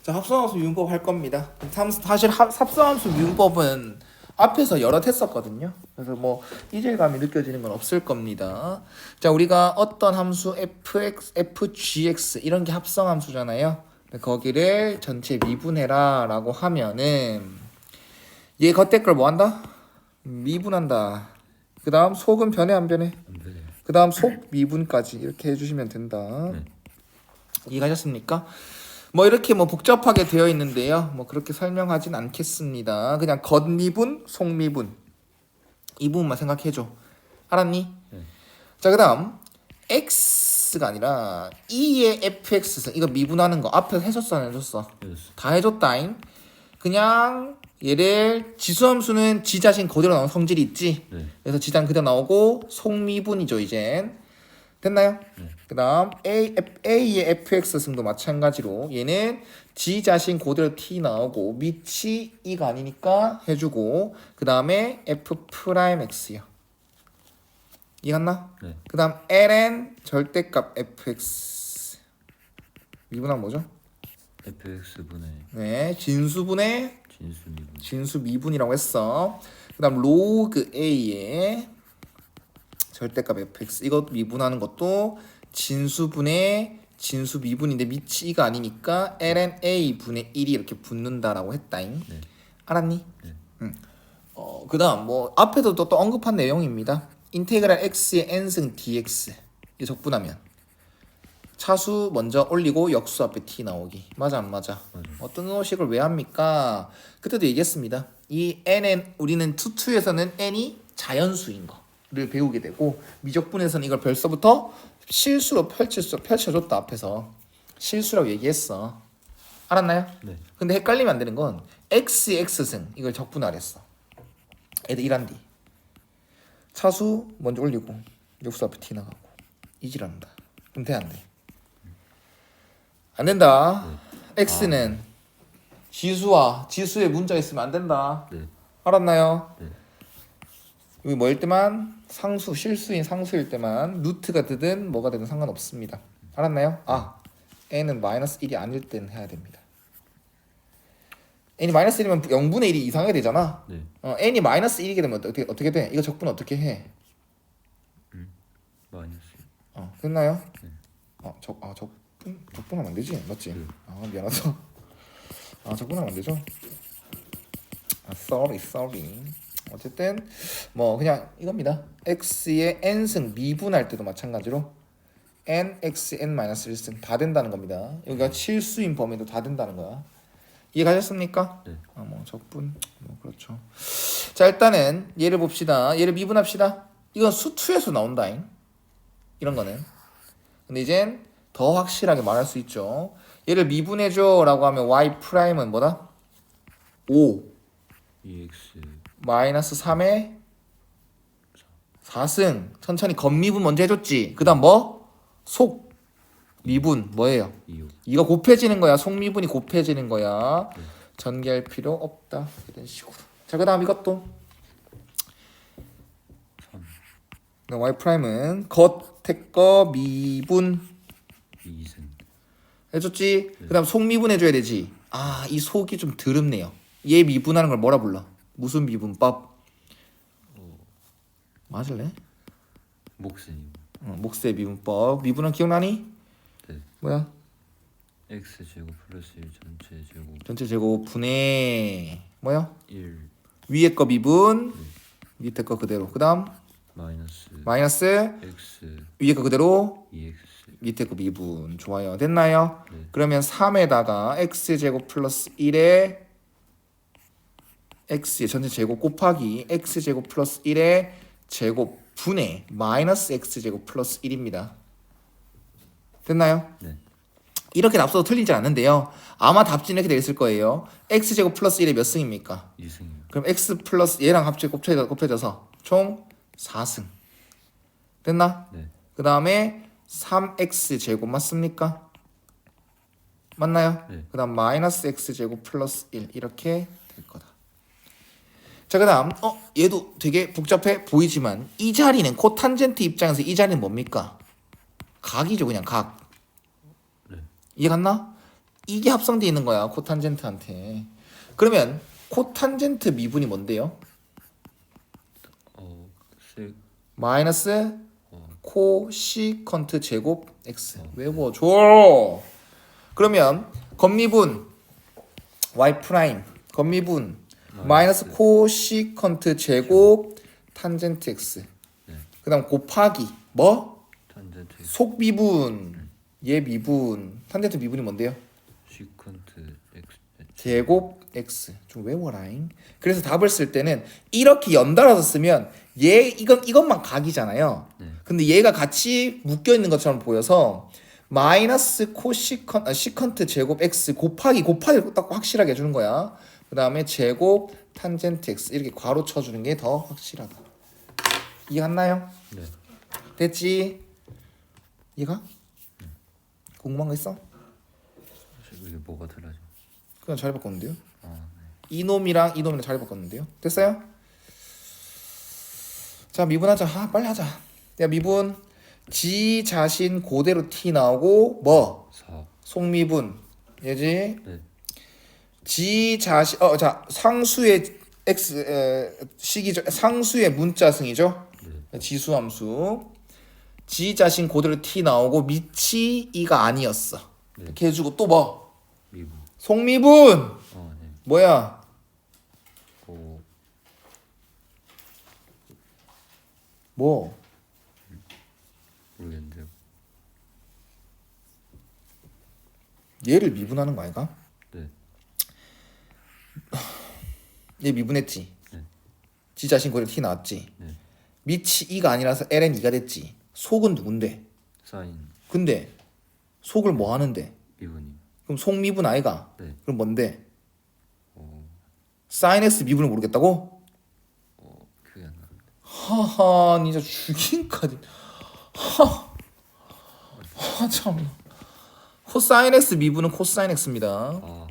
자, 합성함수 미분법 할 겁니다. 사실 합성함수 미분법은 앞에서 여러 했었거든요. 그래서 뭐 이질감이 느껴지는 건 없을 겁니다. 자, 우리가 어떤 함수 fx, fgx 이런 게 합성함수잖아요. 거기를 전체 미분해라 라고 하면은 얘 겉에 걸 뭐 한다? 미분한다. 그 다음 속은 변해 안 변해? 안 되네요. 그 다음 속 미분까지 이렇게 해주시면 된다. 네. 이해가셨습니까? 뭐 이렇게 뭐 복잡하게 되어 있는데요. 뭐 그렇게 설명하진 않겠습니다. 그냥 겉미분, 속미분 이 부분만 생각해줘. 알았니? 네. 자, 그다음 x가 아니라 2의 fx승 이거 미분하는 거 앞에서 해줬어 안 해줬어? 해줬어. 다 해줬다잉. 그냥 얘를 지수함수는 지 자신 그대로 나오는 성질이 있지. 네. 그래서 지장 그대로 나오고 속미분이죠 이젠. 됐나요? 네. 그 다음 A의 fx승도 마찬가지로 얘는 G 자신 그대로 T 나오고 밑이 2가 아니니까 해주고 그 다음에 F'X요. 이해갔나? 네. 그 다음 ln 절대값 fx 미분하면 뭐죠? fx분의 네, 진수분의 진수미분. 진수 미분이라고 했어. 그 다음 로그 a의 절대값 fx 이것 미분하는 것도 진수분의 진수 미분인데 밑이 2가 아니니까 ln a 분의 1이 이렇게 붙는다라고 했다잉. 네. 알았니? 네. 그 다음 뭐 앞에도 또 언급한 내용입니다. 인테그랄 x의 n승 dx 이 적분하면 차수 먼저 올리고 역수 앞에 t 나오기. 맞아 안 맞아? 맞아. 어떤 의식을 왜 합니까? 그때도 얘기했습니다. 이 n은 우리는 투투에서는 n이 자연수인 거를 배우게 되고 미적분에서는 이걸 벌써부터 실수로 펼쳐줬다. 앞에서 실수라고 얘기했어. 알았나요? 네. 근데 헷갈리면 안 되는 건 x의 x승 이걸 적분하랬어. 애들 일한디 차수 먼저 올리고 역수 앞에 t 나가고 이질한다. 그럼 돼 안 돼? 안 된다. x는 지수와 지수의 문자 있으면 안 된다. 네. 알았나요? 네. 여기 뭐일 때만 상수 실수인 상수일 때만 루트가 되든 뭐가 되든 상관없습니다. 알았나요? n은 마이너스 1이 아닐 때는 해야 됩니다. n이 마이너스 1이면 0분의 1이 이상하게 되잖아. 네. n이 마이너스 1이게 되면 어떻게 돼? 이거 적분 어떻게 해? 마이너스. 됐나요? 네. 적분하면 안 되지, 맞지? 네. 미안하다. 적분하면 안 되죠? sorry. 어쨌든 뭐 그냥 이겁니다. x의 n승 미분할 때도 마찬가지로 n, x, n-1승 다 된다는 겁니다. 여기가 실수인 범위도 다 된다는 거야. 이해가셨습니까? 네. 뭐 적분 뭐 그렇죠. 자, 일단은 얘를 봅시다. 얘를 미분합시다. 이건 수투에서 나온다잉. 이런 거는. 근데 이젠 더 확실하게 말할 수 있죠. 얘를 미분해줘 라고 하면 y 프라임은 뭐다? 5 EX 마이너스 3의 4승. 천천히 겉미분 먼저 해줬지. 그 다음 뭐? 속 미분 뭐예요? 25. 이거 곱해지는 거야. 속미분이 곱해지는 거야. 네. 전개할 필요 없다. 이런 식으로. 자, 그 다음 이것도 3. y 프라임은 겉에 거 미분 2승. 해줬지. 그 다음 속미분 해줘야 되지. 이 속이 좀 드럽네요. 얘 미분하는 걸 뭐라 불러? 무슨 미분법? 맞을래? 목승이고. 목세 미분법. 미분은 기억나니? 네. 뭐야? X 제곱 플러스 1 전체 제곱 전체 제곱 분의 뭐야? 1 위에 거 미분, 밑에 거 그대로. 그 다음 마이너스 X 위에 거 그대로, 2X. 밑에 거 미분. 좋아요. 됐나요? 네. 그러면 3에다가 x제곱 플러스 1에 x의 전체 제곱 곱하기 x제곱 플러스 1의 제곱 분의 마이너스 x제곱 플러스 1입니다. 됐나요? 네. 이렇게 납서도 틀리지 않는데요. 아마 답지는 이렇게 되어 있을 거예요. x제곱 플러스 1의 몇 승입니까? 2승이요. 그럼 x 플러스 얘랑 합쳐 곱해져서 총 4승. 됐나? 네. 그 다음에 3x 제곱 맞습니까? 맞나요? 네. 그 다음 마이너스 x 제곱 플러스 1 이렇게 될 거다. 자, 그 다음 얘도 되게 복잡해 보이지만 이 자리는 코탄젠트 입장에서 이 자리는 뭡니까? 각이죠. 그냥 각. 네. 이해갔나? 이게 합성돼 있는 거야 코탄젠트한테. 그러면 코탄젠트 미분이 뭔데요? 색 마이너스 코시컨트 제곱 x. 어. 외워줘. 그러면 건미분 y 프라임 건미분 마이너스 코시컨트 제곱 탄젠트 x. 네. 그다음 곱하기 뭐? 탄젠트 X 속미분 얘 미분 탄젠트 미분이 뭔데요? 시컨트 X 제곱 x. 좀 외워라잉. 그래서 답을 쓸 때는 이렇게 연달아서 쓰면 얘 이것만 각이잖아요. 네. 근데 얘가 같이 묶여 있는 것처럼 보여서 마이너스 시컨트 제곱 x 곱하기 딱 확실하게 해주는 거야. 그 다음에 제곱 탄젠트 x 이렇게 괄호 쳐주는 게 더 확실하다. 이해갔나요? 네. 됐지? 이해가? 궁금한 거 있어? 이게 뭐가 달라져? 그냥 자리 바꿨는데요. 아, 네. 이놈이랑 자리 바꿨는데요. 됐어요? 자 미분하자. 빨리 하자. 야 미분 지 자신 그대로 t 나오고 뭐 4. 속미분 얘지. 네. 지 자신 자 상수의 x 식이죠. 상수의 문자승이죠. 네. 지수함수. 지 자신 그대로 t 나오고 밑이 2가 아니었어. 네. 이렇게 해주고 또 뭐? 미분. 속미분 네. 뭐야? 뭐? 모르겠는데요. 얘를 미분하는 거 아이가? 네. 얘 미분했지. 네. 지 자신 그대로 t 나왔지. 네. 밑이 2가 아니라서 ln 2가 됐지. 속은 누군데? 사인 근데 속을 뭐 하는데? 미분이. 그럼 속미분 아이가? 네. 그럼 뭔데? 어, 사인 x 미분을 모르겠다고? 기억이 안 나는데. 하하 진짜 죽인까지. 참. 코사인 x 미분은 코사인 x입니다. 아,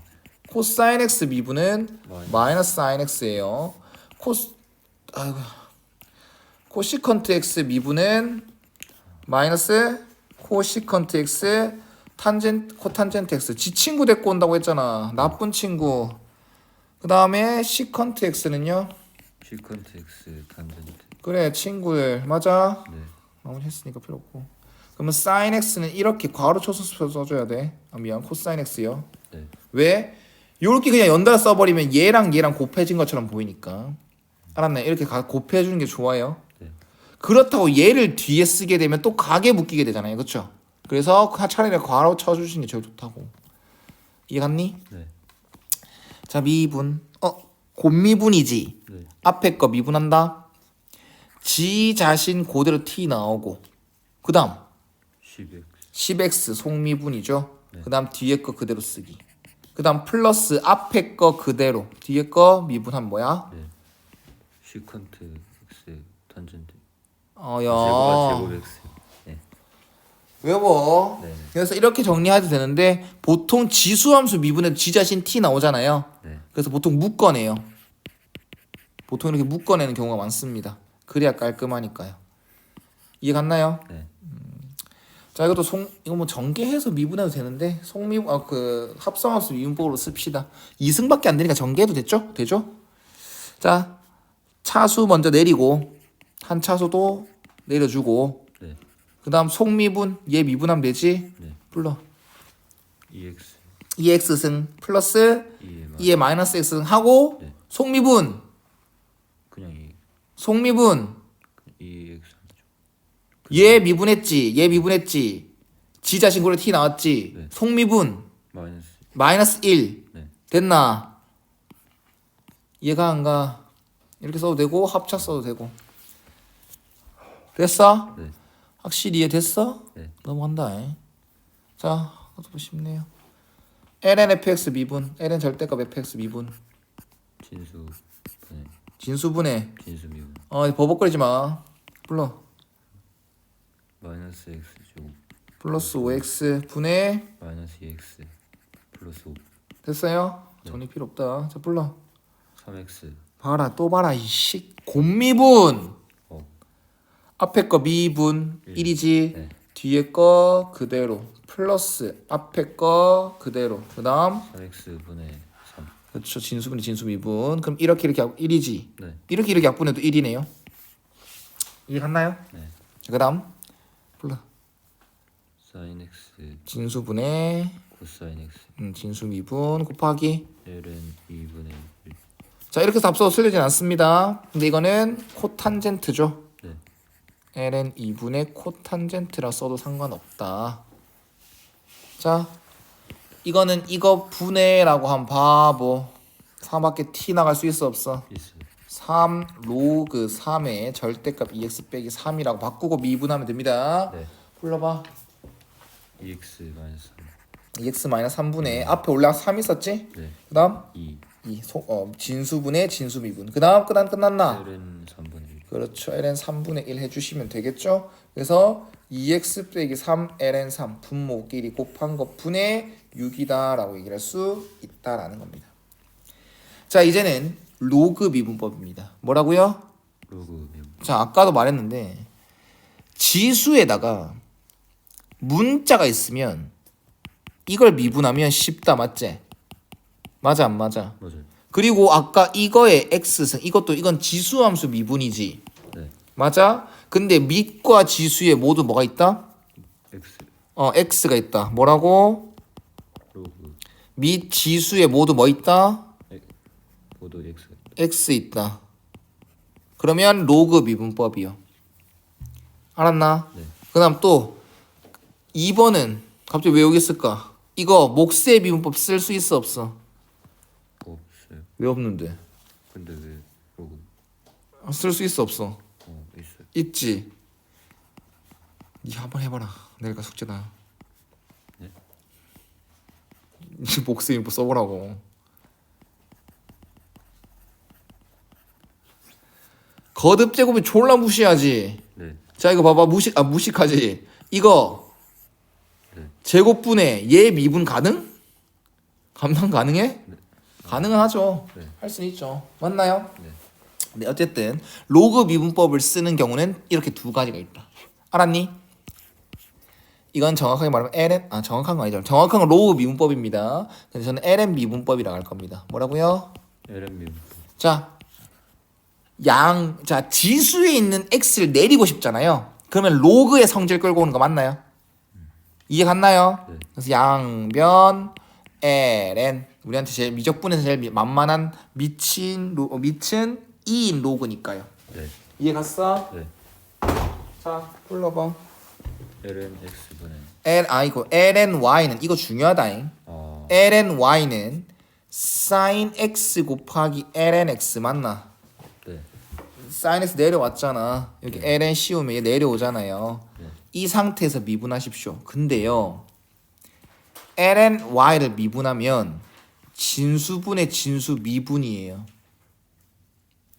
코사인 x 미분은 마이너스. 마이너스 사인 x예요. 코시컨트 x 미분은 마이너스 코시컨트 x 코탄젠트 x. 지 친구 데리고 온다고 했잖아. 나쁜 친구. 그 다음에 시컨트 x는요. 시컨트 X 탄젠트. 그래 친구들 맞아. 네. 나머지 했으니까 필요 없고. 그러면 sin x는 이렇게 괄호 쳐서 써줘야 돼. 미안 코사인 x요. 네. 왜? 요렇게 그냥 연달아 써버리면 얘랑 곱해진 것처럼 보이니까. 알았네. 이렇게 곱해주는 게 좋아요. 네. 그렇다고 얘를 뒤에 쓰게 되면 또 각에 묶이게 되잖아요. 그렇죠? 그래서 차라리 괄호 쳐주시는 게 제일 좋다고. 이해갔니? 네. 자 미분. 곱미분이지. 네. 앞에 거 미분한다. 지 자신 그대로 t 나오고. 그 다음 10X. 10x 속미분이죠. 네. 그 다음 뒤에 거 그대로 쓰기. 그 다음 플러스 앞에 거 그대로 뒤에 거 미분하면 뭐야? 네. 시컨트 X 탄젠트. 야 제곱 X. 네. 외워. 네. 그래서 이렇게 정리해도 되는데 보통 지수함수 미분에도 지 자신 t 나오잖아요. 네. 그래서 보통 묶어내요. 보통 이렇게 묶어내는 경우가 많습니다. 그래야 깔끔하니까요. 이해 갔나요? 네. 자 이것도 이거 뭐 전개해서 미분해도 되는데 속미분 그 합성함수 미분법으로 씁시다. 2승밖에 안 되니까 전개해도 됐죠? 되죠? 자 차수 먼저 내리고 한 차수도 내려주고 네. 그 다음 속미분 얘 미분하면 되지? 네. 불러. EX. 2x승 플러스 2에 2의 마이너스 x승 하고 네. 속미분 그냥 이 속미분 EX. 얘 미분했지 지 자신 그대로 t 나왔지. 네. 속미분 마이너스. 마이너스 1 네. 됐나? 얘가 안 가. 이렇게 써도 되고 합차 써도 되고. 됐어? 네. 확실히 이해됐어? 네. 넘어간다. 자, 이것도 쉽네요. ln fx 미분, ln 절대값 fx 미분, 진수 분해. 진수분해. 진수 미분. 버벅거리지 마. 불러. 마이너스 X 제곱 플러스 5x 분해. 마이너스 2X 플러스 5. 됐어요? 네. 정리 필요 없다. 자, 불러. 3X. 봐라, 또 봐라. 이씨. 곱미분. 어. 앞에 거 미분 1이지. 네. 뒤에 거 그대로 플러스 앞에 거 그대로 그 다음 4x분의 3. 그렇죠. 진수분의 진수미분. 그럼 이렇게 1이지. 네. 이렇게 약분해도 1이네요. 이해 갔나요? 네. 그 다음 플러스 sin x 진수분의 코사인 x 진수미분 곱하기 ln 2분의 1. 자 이렇게 해서 앞서 틀리진 않습니다. 근데 이거는 코탄젠트죠. 네. ln 2분의 코탄젠트라 써도 상관없다. 자 이거는 이거 분해라고 한 바보 3밖에 t 나갈 수 있어 없어? 있어요. 3 로그 3의 절대값 2x 빼기 3이라고 바꾸고 미분하면 됩니다. 네. 불러봐. 2x 마이너스 3. 2x 마이너스 3분의 앞에 올라 3 있었지? 네. 그 다음 2 진수분의 진수미분. 그 다음 끝났나? ln 3분의 1. 그렇죠. ln 3분의 1 해주시면 되겠죠. 그래서 2x 빼기 3 ln 3 분모끼리 곱한 것 분의 6이다 라고 얘기를 할 수 있다라는 겁니다. 자 이제는 로그 미분법입니다. 뭐라고요? 로그 미분. 자 아까도 말했는데 지수에다가 문자가 있으면 이걸 미분하면 쉽다 맞지? 맞아 안 맞아? 맞아요. 그리고 아까 이거의 x승 이건 지수함수 미분이지. 네. 맞아? 근데 밑과 지수에 모두 뭐가 있다? x x가 있다. 뭐라고? 로그 밑 지수에 모두 뭐 있다? 모두 x. x 있다. 그러면 로그 미분법이요. 알았나? 네. 그다음 또 2번은 갑자기 왜 여기 있을까? 이거 몫의 미분법 쓸 수 있어 없어? 없어요. 왜 없는데? 근데 왜 로그? 쓸 수 있어 없어? 있어요. 있지. 니 한번 해봐라. 내일까 숙제다. 네? 니 몫의 미분법 써보라고. 거듭 제곱이 졸라 무시하지. 네. 자 이거 봐봐 무식하지. 이거 네. 제곱분의 얘 미분 가능? 감당 가능해? 네. 가능은 하죠. 네. 할 수는 있죠. 맞나요? 네. 네 어쨌든 로그 미분법을 쓰는 경우는 이렇게 두 가지가 있다. 알았니? 이건 정확하게 말하면 ln 정확한 거 아니죠. 정확한 건 로그 미분법입니다. 그래서 저는 ln 미분법이라고 할 겁니다. 뭐라고요? ln 미분. 자 지수에 있는 x를 내리고 싶잖아요. 그러면 로그의 성질 끌고 오는 거 맞나요? 이해 갔나요? 네. 그래서 양변 ln 우리한테 제일 미적분에서 제일 만만한 미친 2인 로그니까요. 네. 이해 갔어? 네. 자 불러봐. ln x분의 ln y는 이거 중요하다잉. ln y는 sin x 곱하기 ln x 맞나? 네. sin x 내려왔잖아. 여기 ln 씌우면 얘 내려오잖아요. 네. 이 상태에서 미분하십시오. 근데요 ln y를 미분하면 진수분의 진수 미분이에요.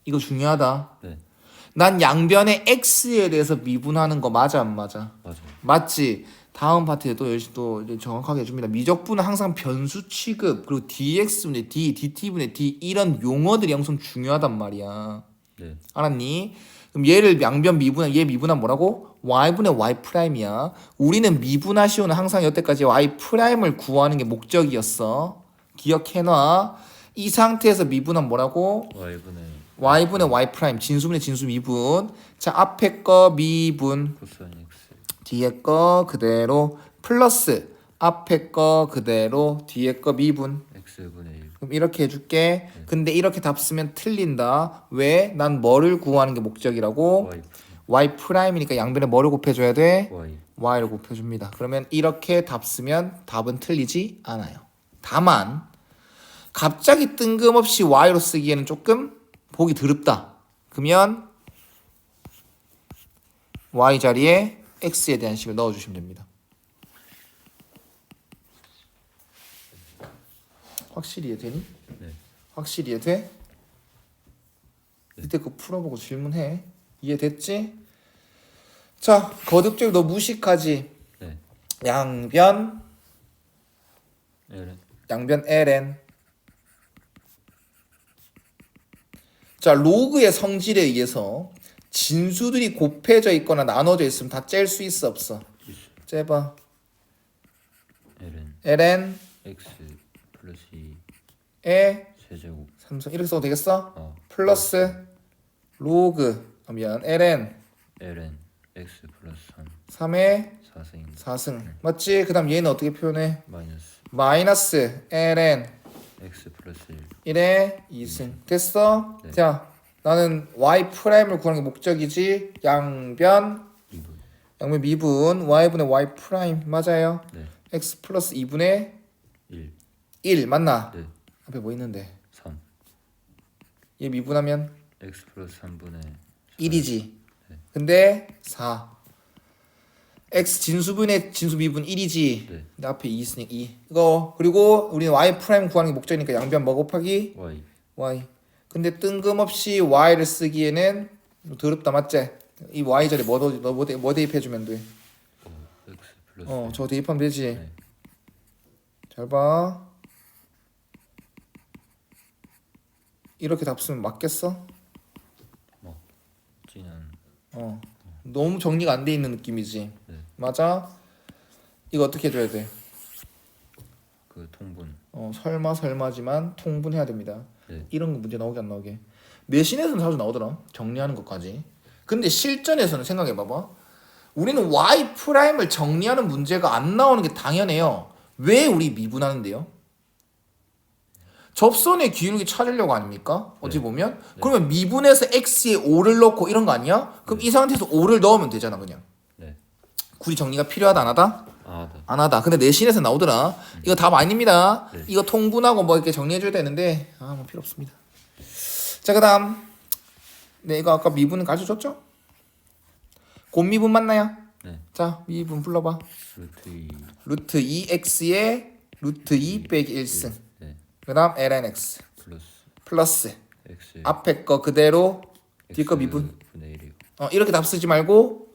이거 중요하다. 네. 난 양변의 x에 대해서 미분하는 거 맞아 안 맞아? 맞아요. 맞지? 다음 파트에 또 열심히 또 정확하게 해줍니다. 미적분은 항상 변수 취급 그리고 dx분의 d, dt분의 d 이런 용어들이 엄청 중요하단 말이야. 네. 알았니? 그럼 얘를 양변 미분한 얘 미분한 뭐라고? y분의 y 프라임이야. 우리는 미분하시오는 항상 여태까지 y 프라임을 구하는 게 목적이었어. 기억해놔. 이 상태에서 미분한 뭐라고? y분의 y 프라임 진수분의 진수 미분. 자 앞에 거 미분 코사인 x. 뒤에 거 그대로 플러스 앞에 거 그대로 뒤에 거 미분. x분의 1. 그럼 이렇게 해줄게. 근데 이렇게 답 쓰면 틀린다. 왜? 난 뭐를 구하는 게 목적이라고? y 프라임이니까 양변에 뭐를 곱해줘야 돼? y를 곱해줍니다. 그러면 이렇게 답 쓰면 답은 틀리지 않아요. 다만 갑자기 뜬금없이 y로 쓰기에는 조금 보기 드럽다. 그러면 y 자리에 x에 대한 식을 넣어주시면 됩니다. 확실히 이해되니? 네. 확실히 이해돼? 이때 그거 풀어보고 질문해. 이해됐지? 자, 거듭제곱 너 무식하지? 네. 양변 ln. ln. 자, 로그의 성질에 의해서 진수들이 곱해져 있거나 나눠져 있으면 다 짤 수 있어 없어? 있어요. 째봐. ln ln x 플러스 2 에 세제곱. 삼성 이렇게 써도 되겠어? 어. 플러스 로그 미안 ln ln x 플러스 3 3의 4승입니다. 4승 맞지? 그 다음 얘는 어떻게 표현해? 마이너스 마이너스 ln x 플러스 1 1의 2승 됐어? 네. 자 나는 y 프라임을 구하는 게 목적이지 양변 2분. 양변 미분 y분의 y 프라임 맞아요? 네. x 플러스 2분의 1 1 맞나? 네. 앞에 뭐 있는데 3 얘 미분하면 x 플러스 3분의 1이지 네. 근데 4 x 진수분의 진수 미분 1이지 네. 근데 앞에 2 있으니까 2 이거 그리고 우리는 y 프라임 구하는 게 목적이니까 양변 뭐 곱하기 y y 근데 뜬금없이 y를 쓰기에는 좀 더럽다 맞지? 이 y 자리에 뭐 대입해주면 돼? x 플러스 저거 대입하면 되지 네. 잘봐 이렇게 답 쓰면 맞겠어? 진한 너무 정리가 안 돼 있는 느낌이지 네. 맞아? 이거 어떻게 해줘야 돼? 그 통분. 설마지만 통분해야 됩니다 네. 이런 거 문제 나오게 안 나오게 내신에서는 자주 나오더라 정리하는 것까지 근데 실전에서는 생각해봐봐 우리는 y 프라임을 정리하는 문제가 안 나오는 게 당연해요 왜 우리 미분하는데요? 접선의 기울기 찾으려고 아닙니까? 어찌 네. 보면 네. 그러면 미분해서 x에 5를 넣고 이런 거 아니야? 그럼 이 상태에서 5를 넣으면 되잖아 그냥 네. 굳이 정리가 필요하다 안 하다? 네. 안 하다. 근데 내신에서 나오더라. 이거 답 아닙니다. 네. 이거 통분하고 뭐 이렇게 정리해줘야 되는데 뭐 필요 없습니다. 자 그다음 네 이거 아까 미분 가르쳐줬죠? 곱미분 맞나요? 네. 자 미분 불러봐. 루트 2 루트 2x에 루트 2 빼기 1승. 네. 그다음 lnx 플러스 x 앞에 거 그대로 뒤 거 미분. 분의 1이요. 이렇게 답 쓰지 말고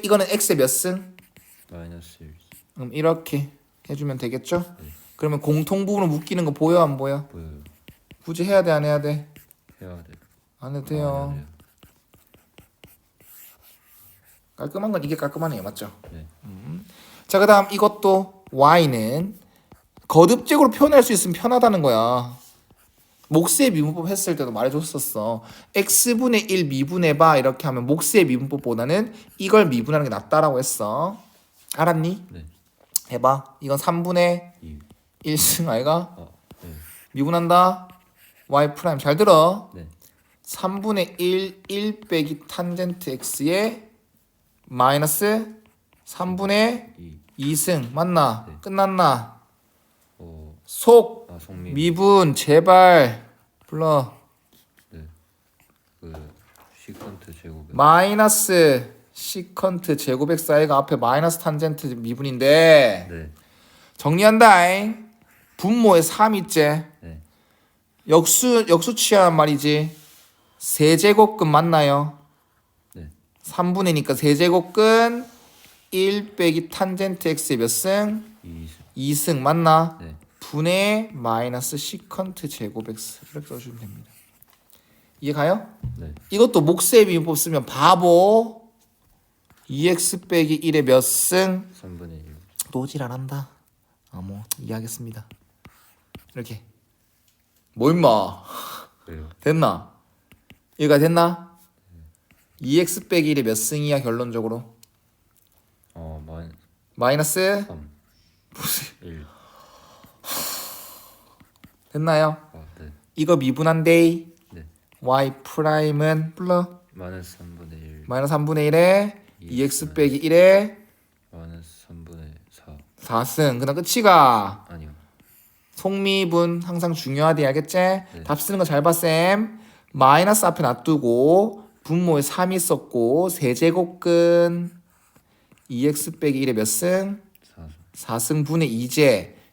이거는 x의 몇 승? 마이너스 1 그럼 이렇게 해주면 되겠죠? 네. 그러면 공통 부분을 묶이는 거 보여 안 보여? 보여요. 굳이 해야 돼 안 해야 돼? 해야 돼. 안 해도 돼요. 깔끔한 건 이게 깔끔하네요, 맞죠? 네. 자 그다음 이것도 y는 거듭적으로 표현할 수 있으면 편하다는 거야. 몫의 미분법 했을 때도 말해줬었어. x분의 1 미분해봐 이렇게 하면 몫의 미분법보다는 이걸 미분하는 게 낫다라고 했어. 알았니? 네. 해봐. 이건 3분의 2 1승 아이가? 네. 미분한다. y 프라임 잘 들어. 네. 3분의 1 빼기 탄젠트 x에 마이너스 3분의 2승 맞나? 네. 끝났나? 속미 미분 제발 불러. 네. 그 시컨트 제곱 마이너스 시컨트 제곱 x i가 앞에 마이너스 탄젠트 미분인데 네. 정리한다잉. 분모에 3이째 네. 역수 취하란 말이지. 세제곱근 맞나요? 네. 3분의니까 세제곱근 1 빼기 탄젠트 x의 몇 승? 2승 맞나? 네. 분의 마이너스 시컨트 제곱 x 이렇게 써주면 됩니다. 이해 가요? 네. 이것도 몫의 미분법 쓰면 바보 2x 빼기 1의 몇 승? 3분의 1 노질 안 한다. 뭐 이해하겠습니다. 이렇게 뭐 임마 왜요? 됐나? 이해가 됐나? 2x 빼기 1의 몇 승이야 결론적으로? 마이너스 3 1 됐나요? 네. 이거 미분한데 네. y 프라임은 불러 마이너스 3분의 1 마이너스 3분의 1에 2x 빼기 1에 마이너스 3분의 4 4승 그다음 끝이가 아니요. 속미분 항상 중요하대 알겠지? 답 쓰는 거 잘 봐 쌤. 마이너스 앞에 놔두고 분모에 3이 있었고 세제곱근 2x 빼기 1에 몇 승? 4승 분의 2제.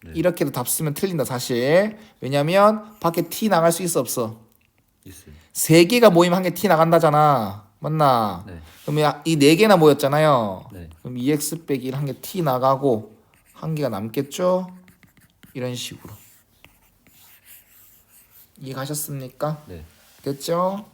네. 이렇게도 답 쓰면 틀린다 사실. 왜냐면 밖에 t 나갈 수 있어 없어? 있어요. 3개가 모이면 한 개 t 나간다잖아. 맞나? 네. 그럼 이 4개나 모였잖아요. 네. 그럼 2x 빼기 1 한 개 t 나가고 한 개가 남겠죠? 이런 식으로. 이해 가셨습니까? 네. 됐죠?